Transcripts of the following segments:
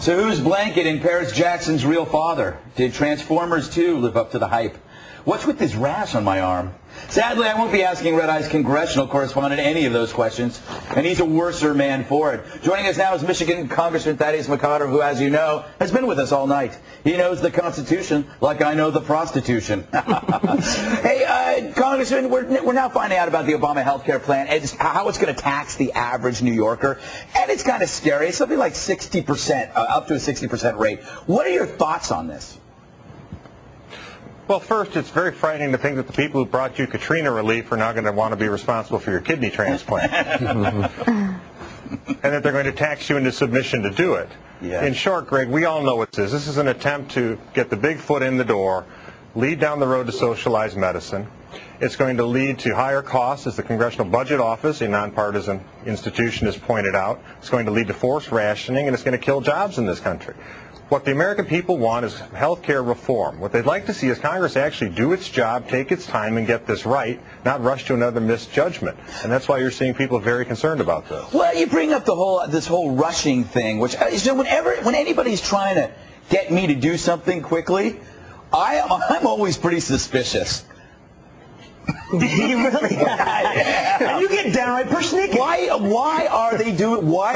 So who's Blanket and Paris Jackson's real father? Did Transformers 2 live up to the hype? What's with this rash on my arm? Sadly, I won't be asking Redeye's congressional correspondent any of those questions, and he's a worser man for it. Joining us now is Michigan Congressman Thaddeus McCotter, who, as you know, has been with us all night. He knows the Constitution like I know the prostitution. Hey, Congressman, we're now finding out about the Obama health care plan and how it's going to tax the average New Yorker, and it's kind of scary. It's something like 60%, up to a 60% rate. What are your thoughts on this? Well, first, it's very frightening to think that the people who brought you Katrina relief are now going to want to be responsible for your kidney transplant. And that they're going to tax you into submission to do it. Yeah. In short, Greg, we all know what this is. This is an attempt to get the big foot in the door, lead down the road to socialized medicine. It's going to lead to higher costs, as the Congressional Budget Office, a nonpartisan institution, has pointed out. It's going to lead to forced rationing, and it's going to kill jobs in this country. What the American people want is health care reform. What they'd like to see is Congress actually do its job, take its time, and get this right, not rush to another misjudgment. And that's why you're seeing people very concerned about this. Well, you bring up this whole rushing thing, which when anybody's trying to get me to do something quickly, I'm always pretty suspicious. You really? And you get downright persnickety. Why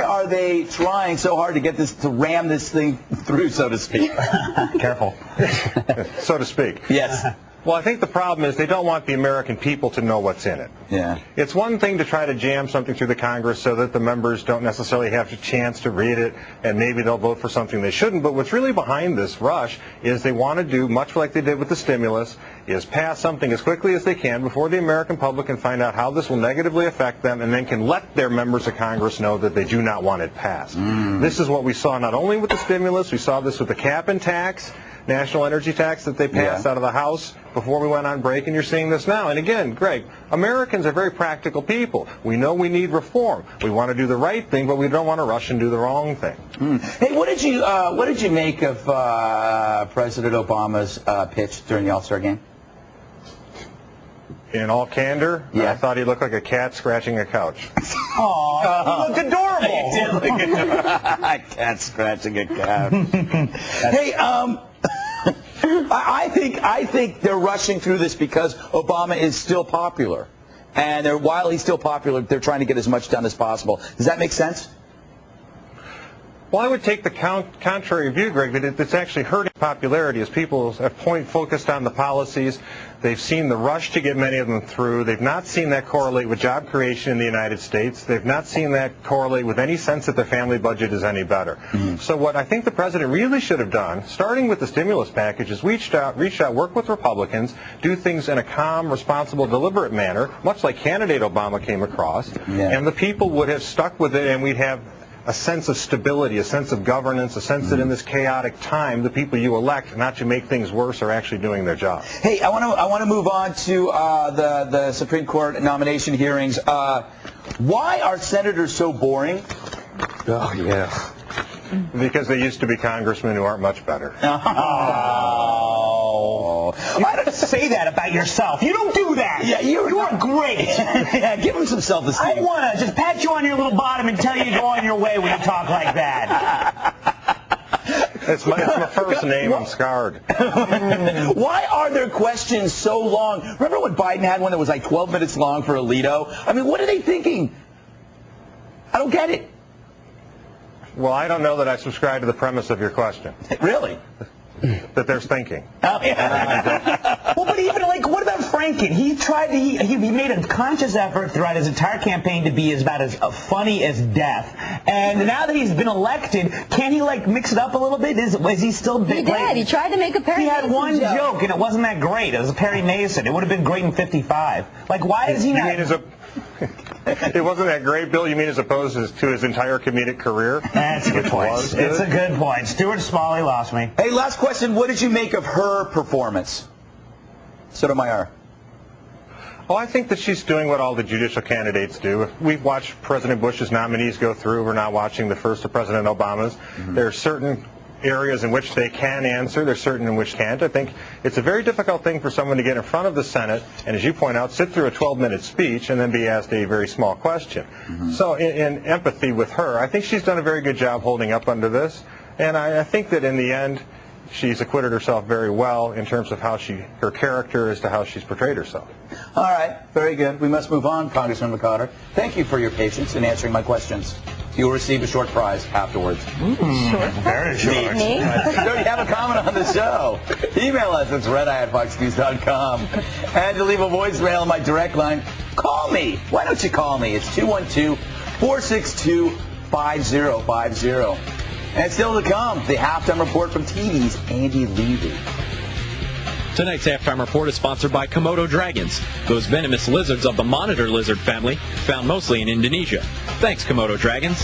are they trying so hard to get this, to ram this thing through, so to speak? Careful. So to speak. Yes. Well, I think the problem is they don't want the American people to know what's in it. Yeah. It's one thing to try to jam something through the Congress so that the members don't necessarily have a chance to read it, and maybe they'll vote for something they shouldn't. But what's really behind this rush is they want to do, much like they did with the stimulus, is pass something as quickly as they can before the American public can find out how this will negatively affect them, and then can let their members of Congress know that they do not want it passed. This is what we saw not only with the stimulus, we saw this with the cap and tax, national energy tax that they passed out of the House before we went on break, and you're seeing this now. And again, Greg, Americans are very practical people. We know we need reform. We want to do the right thing, but we don't want to rush and do the wrong thing. Hey, what did you make of President Obama's pitch during the All-Star game? In all candor, yeah. I thought he looked like a cat scratching a couch. Oh, he looked adorable. He did look adorable. Cat scratching a couch. Hey, I think they're rushing through this because Obama is still popular, and while he's still popular, they're trying to get as much done as possible. Does that make sense? Well, I would take the contrary view, Greg, that it's actually hurting popularity as people have focused on the policies. They've seen the rush to get many of them through. They've not seen that correlate with job creation in the United States. They've not seen that correlate with any sense that their family budget is any better. So what I think the president really should have done, starting with the stimulus package, is reached out, work with Republicans, do things in a calm, responsible, deliberate manner, much like candidate Obama came across, and the people would have stuck with it, and we'd have a sense of stability, a sense of governance, a sense that in this chaotic time, the people you elect, not to make things worse, are actually doing their job. Hey, I want to move on to the Supreme Court nomination hearings. Why are senators so boring? Oh, yeah. Because they used to be congressmen who aren't much better. Oh. You don't say that about yourself. You don't do that. Yeah, you are great. Yeah, give him some self-esteem. I want to just pat you on your little bottom and tell you to go on your way when you talk like that. It's my first name. I'm scarred. Why are their questions so long? Remember when Biden had one that was like 12 minutes long for Alito? I mean, what are they thinking? I don't get it. Well, I don't know that I subscribe to the premise of your question. Really? That there's thinking. Well, but even what about Franken? He made a conscious effort throughout his entire campaign to be about as funny as death. And now that he's been elected, can't he mix it up a little bit? Is he still big? He did. He tried to make a Perry Mason He had one joke, and it wasn't that great. It was a Perry Mason. It would have been great in 55. Why is he not? It wasn't that great, Bill? You mean as opposed to his entire comedic career? That's a good point. It's a good point. Stuart Smalley lost me. Hey, last question. What did you make of her performance? Sotomayor. Oh, I think that she's doing what all the judicial candidates do. We've watched President Bush's nominees go through. We're now watching the first of President Obama's. There are certain areas in which they can answer. There's certain in which can't. I think it's a very difficult thing for someone to get in front of the Senate and, as you point out, sit through a 12-minute speech and then be asked a very small question. So in empathy with her, I think she's done a very good job holding up under this. And I think that in the end, she's acquitted herself very well in terms of how her character as to how she's portrayed herself. All right, very good. We must move on, Congressman McCotter. Thank you for your patience in answering my questions. You will receive a short prize afterwards. Short. Very short. Me? You already have a comment on the show. Email us at redeye@foxnews.com. And to leave a voicemail on my direct line, call me. Why don't you call me? It's 212-462-5050. And still to come, the halftime report from TV's Andy Levy. Tonight's halftime report is sponsored by Komodo dragons, those venomous lizards of the monitor lizard family found mostly in Indonesia. Thanks, Komodo dragons.